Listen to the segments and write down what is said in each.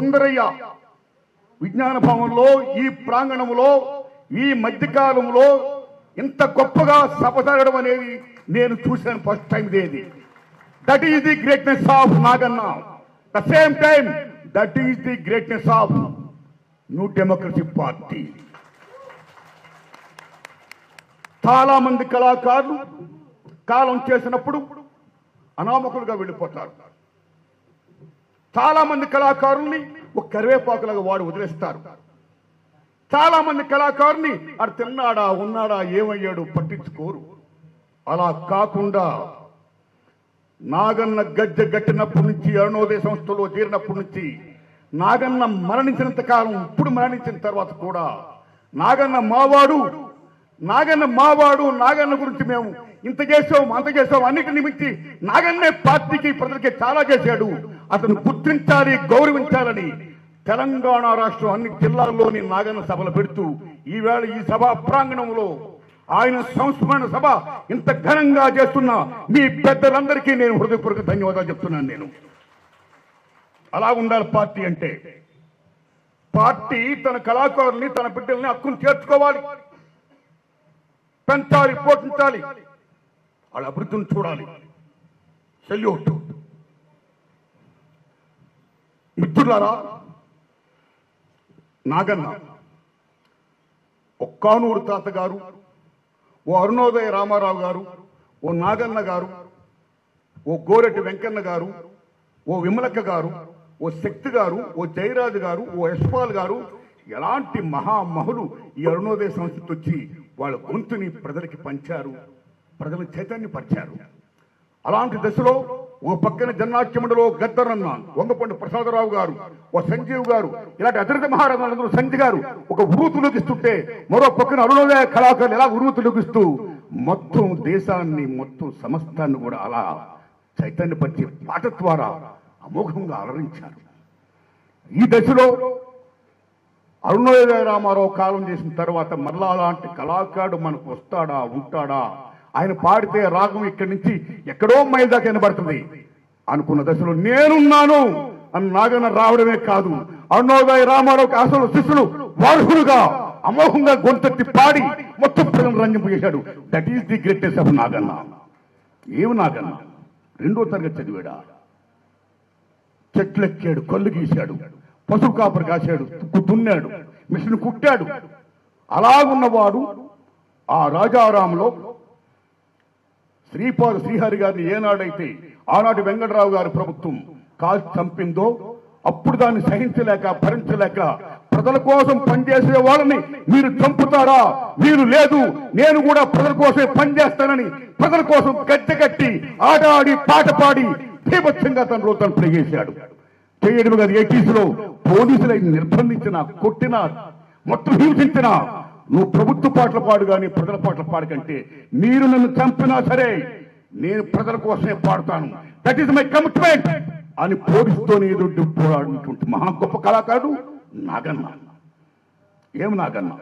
సుందరయ్య విజ్ఞాన భవన్లో ఈ ప్రాంగణంలో ఈ మధ్యకాలంలో ఇంత గొప్పగా సభ జరగడం అనేది నేను చూశాను ఫస్ట్ టైం. ఇదేది that is the greatness of Naganna. The same time that is the greatness of new democracy party. చాలా మంది కళాకారులు కాలం చేసినప్పుడు అనామకులుగా వెళ్ళిపోతారు. చాలా మంది కళాకారుల్ని ఒక కరివేపాకులాగా వాడు వదిలేస్తారు. చాలా మంది కళాకారుని అడు తిన్నాడా ఉన్నాడా ఏమయ్యాడు పట్టించుకోరు. అలా కాకుండా నాగన్న గజ్జె గట్టినప్పటి నుంచి అరుణోదయ సంస్థలో చేరినప్పటి నుంచి నాగన్న మరణించినంత కాలం, ఇప్పుడు మరణించిన తర్వాత కూడా నాగన్న మావాడు, నాగన్న మావాడు, నాగన్న గురించి మేము ఇంత చేసాం అంత చేసాం అన్నిటి నిమిత్తి నాగన్నే పార్టీకి ప్రజలకి చాలా చేశాడు, అతను గుర్తించాలి గౌరవించాలని తెలంగాణ రాష్ట్రం అన్ని జిల్లాల్లోని నాగన్న సభలు పెడుతూ ఈవేళ ఈ సభా ప్రాంగణంలో ఆయన సంస్మరణ సభ ఇంత ఘనంగా చేస్తున్న మీ పెద్దలందరికీ నేను హృదయపూర్వక ధన్యవాదాలు చెప్తున్నాను. నేను అలా ఉండాలి పార్టీ అంటే. పార్టీ తన కళాకారుల్ని తన బిడ్డల్ని హక్కును చేర్చుకోవాలి, పెంచాలి, పోషించాలి, వాళ్ళ అభివృద్ధిని చూడాలి. సెల్యూట్. మిత్రులారా, నాగన్న ఒక్కానూరు తాత గారు, ఓ అరుణోదయ రామారావు గారు, ఓ నాగన్న గారు, ఓ గోరెడ్డి వెంకన్న గారు, ఓ విమలక్క గారు, ఓ శక్తి గారు, ఓ జయరాజు గారు, ఓ యశ్పాల్ గారు, ఎలాంటి మహామహులు ఈ అరుణోదయ సంస్థకి వచ్చి వాళ్ళ గొంతుని ప్రజలకి పంచారు, ప్రజలు చైతన్యపరిచారు. అలాంటి దశలో ఓ పక్కన జన్నాట్యమండలో గద్దరన్న, వంగపండు ప్రసాదరావు గారు, ఓ సంజీవ్ గారు, ఇలాంటి అతిరథ మహారాజులందరూ సంజయ్ గారు ఒక ఉరుతులోకిస్తుంటే మరో పక్కన అరుణోదయ కళాకారులు ఎలా ఉరుతులోకిస్తూ మొత్తం దేశాన్ని, మొత్తం సమస్తాన్ని కూడా అలా చైతన్యపరిచే పాట ద్వారా అమోఘంగా అలరించారు. ఈ దశలో అరుణోదయ రామారావు కాలం చేసిన తర్వాత మరలా అలాంటి కళాకారుడు మనకు వస్తాడా, ఉంటాడా? ఆయన పాడితే రాగం ఇక్కడి నుంచి ఎక్కడో మైల్ దాకా వినబడుతుంది అనుకున్న దశలో నేనున్నాను అని నాగన్న రావడమే కాదు, అరుణోదయ రామారావుకి అసలు శిష్యులు వారసులుగా అమోఘంగా గొంతెత్తి పాడి మొత్తం ప్రజలను రంజింపు చేశాడు. That is the greatest of Naganna. ఏమి నాగన్న? 2వ తరగతి చదివాడా, చెట్లెక్కాడు, కళ్ళు గీశాడు, పశువు కాపరి కాశాడు, దున్నాడు, మిషన్ కుట్టాడు. అలాగున్నవాడు ఆ రాజారాంలో శ్రీహరి గారిని ఏనాడైతే ఆనాటి వెంకటరావు గారి ప్రభుత్వం కాల్చి చంపిందో అప్పుడు దాన్ని సహించలేక భరించలేక ప్రజల కోసం పనిచేసే వాళ్ళని మీరు చంపుతారా, మీరు లేదు నేను కూడా ప్రజల కోసమే పనిచేస్తానని ప్రజల కోసం గద్దె కట్టి ఆట ఆడి పాట పాడి భీభత్సంగా తన రోజు ప్లే చేశాడు. చేయడం కాదు, 80s లో పోలీసులు నిర్బంధించిన, కొట్టిన, మొత్తం హింసించిన నువ్వు ప్రభుత్వ పాటలు పాడు కానీ ప్రజల పాటలు పాడు కంటే మీరు నన్ను చంపినా సరే నేను ప్రజల కోసమే పాడుతాను, దట్ ఈస్ మై కమిట్మెంట్ అని పోలీసుతోనే ఎదురు పోరాడుతుంటే మహా గొప్ప కళాకారుడు నాగన్న. ఏం నాగన్న?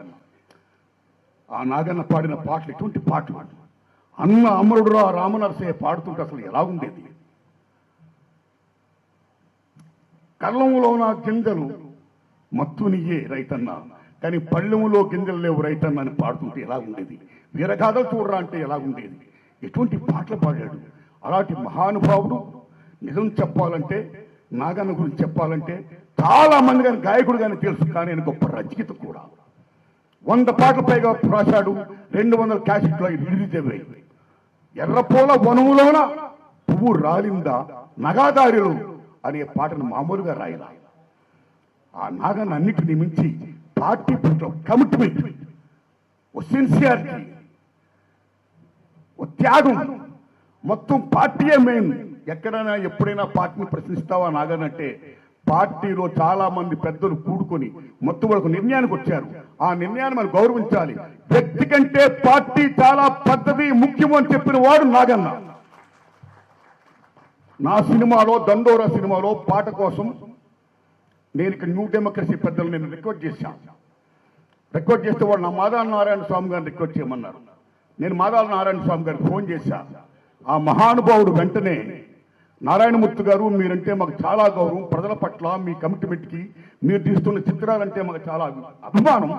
ఆ నాగన్న పాడిన పాటలు ఎటువంటి పాటలు! అన్న అమరుడు రామనరసయ్య పాడుతుంటే అసలు ఎలా ఉండేది? కళ్ళంలో నా గింజలు మత్తునియే రైతన్న, కానీ పళ్ళెములో గింజలు లేవు రైతన్న అని పాడుతుంటే ఎలా ఉండేది? వీరగాథలు చూడరా అంటే ఎలా ఉండేది? ఎటువంటి పాటలు పాడాడు! అలాంటి మహానుభావుడు. నిజం చెప్పాలంటే నాగన్న గురించి చెప్పాలంటే చాలా మంది కానీ గాయకుడు కానీ తెలుసు, కానీ ఆయన గొప్ప రచయిత కూడా. 100 పాటలు పైగా రాశాడు, 200 క్యాసెట్లు రిలీజ్ అయ్యాయి. ఎర్రపోల వనువులోన పువ్వు రాలిందా నగాదారిలో అనే పాటను మామూలుగా రాయలా. ఆ నాగన్న అన్నిటిని మించి పార్టీ పట్ల కమిట్మెంట్, ఓ సిన్సియారిటీ, ఓ త్యాగం, మొత్తం పార్టీయే మెయిన్. ఎక్కడైనా ఎప్పుడైనా పార్టీని ప్రశ్నిస్తావా నాగనంటే పార్టీలో చాలా మంది పెద్దలు కూడుకొని మొత్తం వాళ్ళకు నిర్ణయానికి వచ్చారు. ఆ నిర్ణయాన్ని మనం గౌరవించాలి. వ్యక్తి కంటే పార్టీ చాలా పద్ధతి ముఖ్యం అని చెప్పిన వాడు నాగన్న. నా సినిమాలో, దండోరా సినిమాలో పాట కోసం నేను ఇక్కడ న్యూ డెమోక్రసీ పెద్దలు నేను రిక్వెస్ట్ చేశాను. రిక్వెస్ట్ చేస్తే వాళ్ళు నా మాదాల నారాయణ స్వామి గారిని రిక్వెస్ట్ చేయమన్నారు. నేను మాదాల నారాయణ స్వామి గారికి ఫోన్ చేశా. ఆ మహానుభావుడు వెంటనే నారాయణమూర్తి గారు, మీరంటే మాకు చాలా గౌరవం. ప్రజల పట్ల మీ కమిట్మెంట్కి మీరు తీస్తున్న చిత్రాలంటే మాకు చాలా అభిమానం.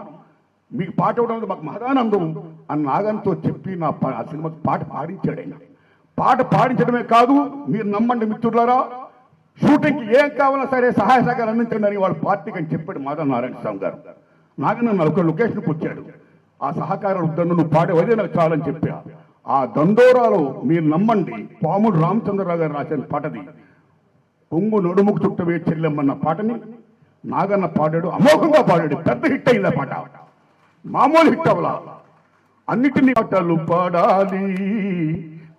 మీకు పాట ఇవ్వడం మాకు మహదానందం అని నాగన్తో చెప్పి ఆ సినిమాకి పాట పాడించాడు. ఆయన పాట పాడించడమే కాదు, మీరు నమ్మండి మిత్రులారా, షూటింగ్కి ఏం కావాలన్నా సరే సహాయ సహకారం అందించండి అని వాళ్ళ పార్టీకి అని చెప్పాడు మాధవ నారాయణ స్వామి గారు. నాగన్న ఒక లొకేషన్కి వచ్చాడు. ఆ సహకారం వద్దన్ను, నువ్వు పాడేవదే నాకు చాలని చెప్పా. ఆ దండోరాలో మీరు నమ్మండి, పాముడు రామచంద్రరావు గారు రాసిన పాటది. కొంగు నడుముకు చుట్టవే చెల్లెమ్మన్న పాటని నాగన్న పాడాడు, అమోఘంగా పాడాడు. పెద్ద హిట్ అయింది ఆ పాట, మామూలు హిట్ అవలా. అన్నిటినీ పాటలు పాడాలి,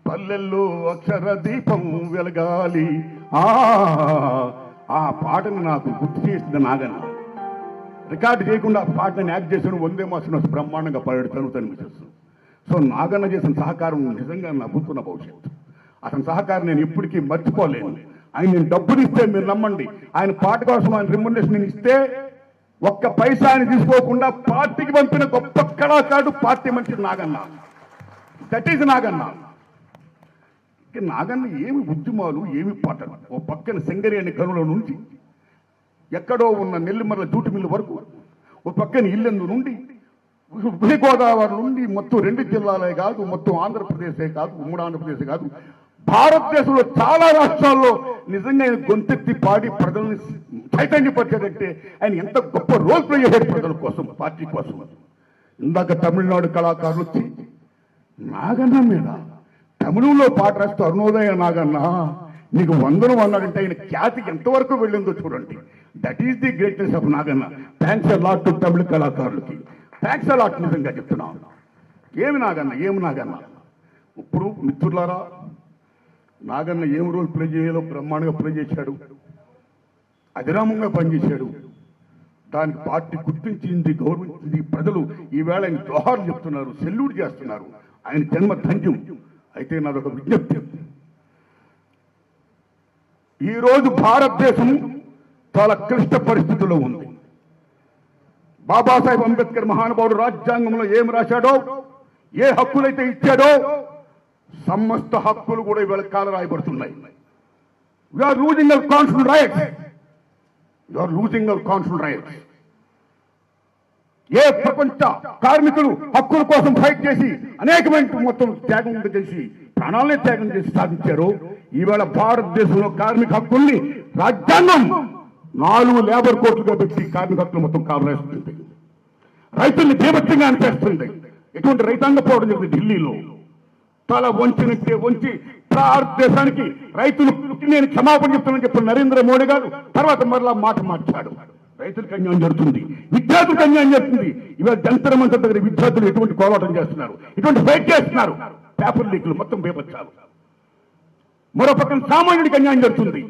పల్లెల్లో అక్షర దీపం వెలగాలి. ఆ పాటను నాకు గుర్తు చేసింది నాగన్న. రికార్డు చేయకుండా ఆ పాటను యాక్ట్ చేసిన వందే మాసం బ్రహ్మాండంగా పాడాడు తను మిసెస్. సో నాగన్న చేసిన సహకారం నిజంగా నవ్వుతున్న భవిష్యత్తు. అతని సహకారం నేను ఇప్పటికీ మర్చిపోలేను. ఆయన నేను డబ్బులు ఇస్తే మీరు నమ్మండి, ఆయన పాట కోసం ఆయన రిమ్యునరేషన్ ఇస్తే ఒక్క పైసా ఆయన తీసుకోకుండా పార్టీకి పంపిన గొప్ప కళాకారుడు, పార్టీ మంచి నాగన్న. That is Naganna. నాగన్న ఏమి ఉద్యమాలు, ఏమి పాటలు. ఓ పక్కన సింగరేణి గనుల నుంచి ఎక్కడో ఉన్న నెల్లిమర్ల జూటి మిల్లు వరకు, ఓ పక్కన ఇల్లెందు నుండి, ఉభయ గోదావరి నుండి, మొత్తం 2 జిల్లాలే కాదు, మొత్తం ఆంధ్రప్రదేశే కాదు, ఉమ్మడి ఆంధ్రప్రదేశే కాదు, భారతదేశంలో చాలా రాష్ట్రాల్లో నిజంగా ఆయన గొంతెత్తి పాడి ప్రజల్ని చైతన్యపరిచాడంటే ఆయన ఎంత గొప్ప రోల్ ప్లే చేశాడు ప్రజల కోసం, పార్టీ కోసం. ఇందాక తమిళనాడు కళాకారులు వచ్చి నాగన్న మీద తమిళంలో పాట రాస్తూ అరుణోదయ నాగన్న నీకు వందనం అన్నాడంటే ఆయన ఖ్యాతి ఎంతవరకు వెళ్ళిందో చూడండి. That is the greatness of Naganna. Thanks a lot to Tamil కళాకారులకి, థ్యాంక్స్ అ లాట్. నిజంగా చెప్తున్నాను. ఏమి నాగన్న. ఇప్పుడు మిత్రులారా, నాగన్న ఏం రోల్ ప్లే చేయాలో బ్రహ్మాండంగా ప్లే చేశాడు, అధిరామంగా పనిచేశాడు. దానికి పార్టీ గుర్తించింది, గౌరవించింది. ప్రజలు ఈవేళ ఆయన జోహార్లు చెప్తున్నారు, సెల్యూట్ చేస్తున్నారు. ఆయన జన్మ ధన్యం. అయితే నాదొక విజ్ఞప్తి, ఈరోజు భారతదేశం చాలా క్లిష్ట పరిస్థితుల్లో ఉంది. బాబాసాహెబ్ అంబేద్కర్ మహానుభావుడు రాజ్యాంగంలో ఏం రాశాడో, ఏ హక్కులైతే ఇచ్చాడో సమస్త హక్కులు కూడా ఇవాళ కాల రాయబడుతున్నాయి. We are losing our constitutional rights. ఏ ప్రపంచ కార్మికులు హక్కుల కోసం ఫైట్ చేసి అనేకమైన మొత్తం త్యాగం చేసి ప్రాణాలనే త్యాగం చేసి సాధించారో, ఈవేళ భారతదేశంలో కార్మిక హక్కుల్ని రాజ్యాంగం 4 లేబర్ కోర్టుగా పెట్టి కార్మిక హక్కులు మొత్తం కావలేస్తుంది. రైతుల్ని బీభత్సంగా అనిపిస్తుంది. ఎటువంటి రైతాంగ పోవడం జరిగింది ఢిల్లీలో. తల వంచినట్టే వంచి భారతదేశానికి రైతులు నేను క్షమాపణ చెప్తానని చెప్పిన నరేంద్ర మోడీ గారు తర్వాత మరలా మాట మార్చాడు. రైతులకు అన్యాయం జరుగుతుంది, విద్యార్థులకు అన్యాయం జరుగుతుంది. ఇవాళ జంతర్ మంతర్ దగ్గర విద్యార్థులు ఎటువంటి పోరాటం చేస్తున్నారు, ఎటువంటి ఫైట్ చేస్తున్నారు. పేపర్ లీకులు మొత్తం బీభత్సాలు. మరో పక్కన సామాన్యుడికి అన్యాయం జరుగుతుంది.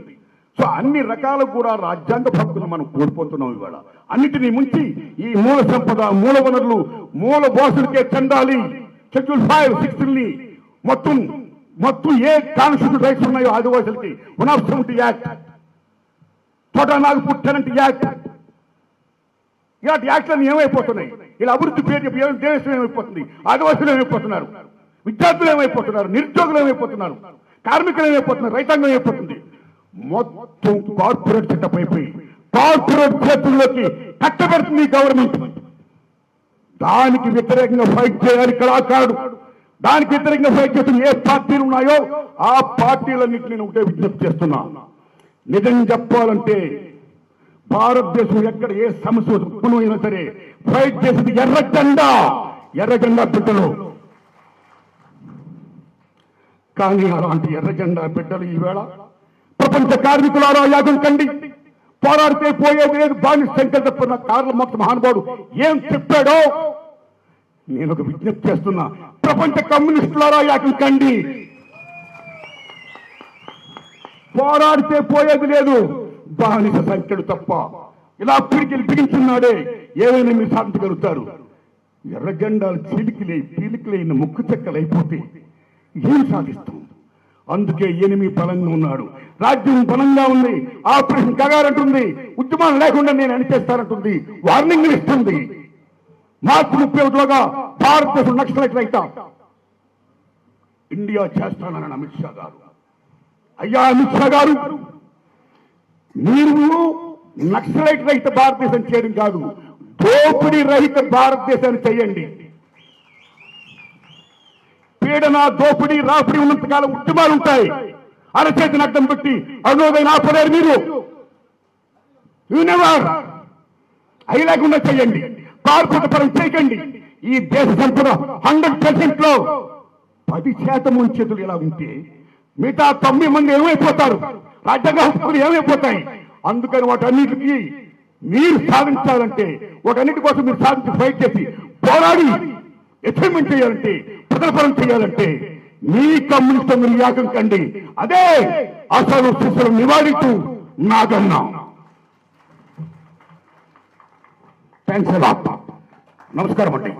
సో అన్ని రకాలు కూడా రాజ్యాంగ హక్కులు మనం కోల్పోతున్నాం ఇవాళ. అన్నిటినీ ముంచి ఈ మూల సంపద, మూల వనరులు, మూల బాసులకే చెందాలి. షెడ్యూల్ 5, 6 మొత్తం ఏ కాన్స్టిట్యూషన్ రైట్స్ ఉన్నాయో ఆదివాసులకి 170 యాక్ట్, చోటా నాగపూర్ టెనెంట్ యాక్ట్, ఇలాంటి యాక్ట్లన్నీ ఏమైపోతున్నాయి? ఇలా అభివృద్ధి పేరు చెప్పి దేశం ఏమైపోతుంది? ఆదివాసులు ఏమైపోతున్నారు? విద్యార్థులు ఏమైపోతున్నారు? నిరుద్యోగులు ఏమైపోతున్నారు? కార్మికులు ఏమైపోతున్నారు? రైతాంగం ఏమైపోతుంది? మొత్తం కార్పొరేట్ సెటప్ అయిపోయి కార్పొరేట్ చేతుల్లోకి కట్టబెడుతుంది గవర్నమెంట్. దానికి వ్యతిరేకంగా ఫైట్ చేయాలి కళాకారుడు. దానికి వ్యతిరేకంగా ఫైట్ చేస్తున్న ఏ పార్టీలు ఉన్నాయో ఆ పార్టీలన్నింటినీ నేను ఒకటే విజ్ఞప్తి చేస్తున్నా. నిజం చెప్పాలంటే భారతదేశం ఎక్కడ ఏ సమస్య ఉత్పన్నమైనా సరే ఫైట్ చేసింది ఎర్ర జెండా బిడ్డలు. కానీ అలాంటి ఎర్ర జెండా బిడ్డలు ఈవేళ ప్రపంచ కార్మికులారా యాగం కండి, పోరాడితే పోయేది లేదు. బాని శంకర్ చెప్పిన కార్ల మొత్తం మహానుభావుడు ఏం చెప్పాడో నేను ఒక విజ్ఞప్తి చేస్తున్నా. ప్రపంచ కమ్యూనిస్టులారా యాగం కండి, పోరాడితే పోయేది లేదు. బానిస సంఖ్యలు తప్ప ఇలా పిడికిలు బిగించున్నాడే ఏమైనా మీరు సాధించగలుగుతారు. ఎర్ర జెండాలు పీలికలైన ముక్కు చెక్కలైపోతే ఏం సాధిస్తాం? అందుకే ఎనిమి బలంగా ఉన్నాడు, రాజ్యం బలంగా ఉంది. ఆపరేషన్ కగారంటుంది, ఉద్యమాలు లేకుండా నేను అణిచేస్తానంటుంది, వార్నింగ్లు ఇస్తుంది. మార్చి 31లోగా భారతదేశం నక్సలైట్ రైతా ఇండియా చేస్తానని అమిత్ షా గారు అయ్యా అమిత్ షా గారు, మీరు నక్సలైట్ రహిత భారతదేశం చేయడం కాదు, దోపిడీ రహిత భారతదేశాన్ని చేయండి. పీడన, దోపిడీ, రాపిడి ఉన్నంతకాలం ఉద్యమాలు ఉంటాయి. అరచేతిని అడ్డం పెట్టి అరుణోదయం ఆపలేరు మీరు. అవి లేకుండా చేయండి. కార్పొరేట్ పరం చేయకండి. ఈ దేశ సంపద 100% లో 10% చేతులు ఇలా ఉంటే మిగతా 9 మంది ఏమైపోతారు? రాజ్యాంగ హక్కులు ఏమైపోతాయి? అందుకని వాటన్నిటికీ మీరు సాధించాలంటే, వాటన్నిటి కోసం మీరు సాధించి ఫైట్ చేసి పోరాడి అచీవ్మెంట్ చేయాలంటే, ప్రజలపరం చేయాలంటే మీ కమ్యూనిస్ట్ మీరు యాగం కండి. అదే అసలు శిశులు నివారిస్తూ నాగన్నా. థ్యాంక్స్. నమస్కారం అండి.